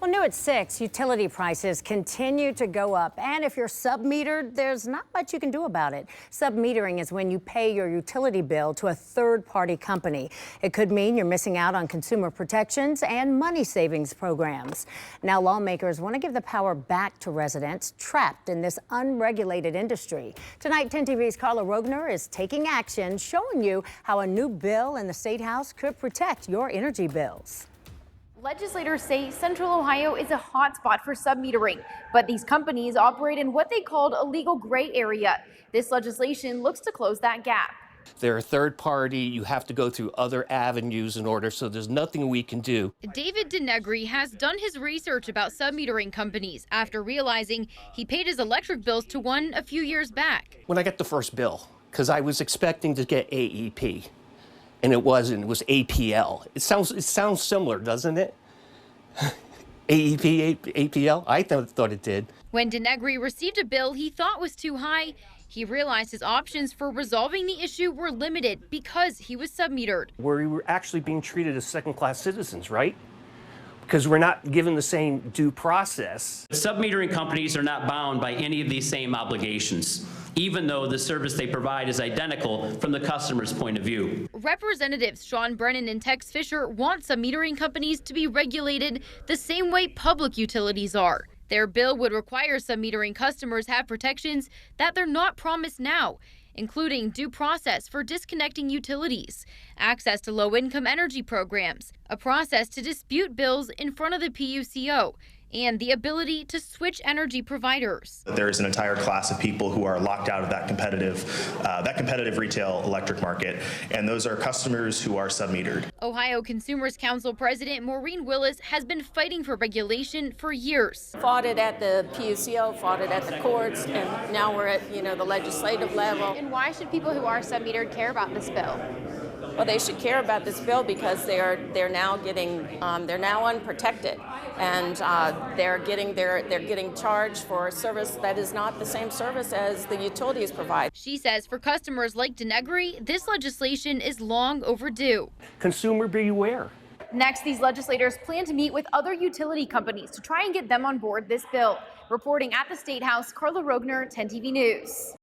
Well, new at 6, utility prices continue to go up. And if you're submetered, there's not much you can do about it. Submetering is when you pay your utility bill to a third-party company. It could mean you're missing out on consumer protections and money savings programs. Now, lawmakers want to give the power back to residents trapped in this unregulated industry. Tonight, 10 TV's Carla Rogner is taking action, showing you how a new bill in the State House could protect your energy bills. Legislators say Central Ohio is a hotspot for submetering, but these companies operate in what they called a legal gray area. This legislation looks to close that gap. They're a third party. You have to go through other avenues in order, so there's nothing we can do. David Denegri has done his research about submetering companies after realizing he paid his electric bills to one a few years back. When I got the first bill, because I was expecting to get AEP, and it wasn't, it was APL. It sounds similar, doesn't it? AEP, APL? I thought it did. When Denegri received a bill he thought was too high, he realized his options for resolving the issue were limited because he was submetered. We were actually being treated as second-class citizens, right? Because we're not given the same due process. Submetering companies are not bound by any of these same obligations, even though the service they provide is identical from the customer's point of view. Representatives Sean Brennan and Tex Fisher want submetering companies to be regulated the same way public utilities are. Their bill would require submetering customers have protections that they're not promised now, including due process for disconnecting utilities, access to low-income energy programs, a process to dispute bills in front of the PUCO, and the ability to switch energy providers. There is an entire class of people who are locked out of that competitive retail electric market, and those are customers who are submetered. Ohio Consumers Council President Maureen Willis has been fighting for regulation for years. Fought it at the PUCO, fought it at the courts, and now we're at the legislative level. And why should people who are submetered care about this bill? Well, they should care about this bill because they're now unprotected, and they're getting charged for a service that is not the same service as the utilities provide. She says for customers like Denegri, this legislation is long overdue. Consumer beware. Next, these legislators plan to meet with other utility companies to try and get them on board this bill. Reporting at the State House, Carla Rogner, 10 TV News.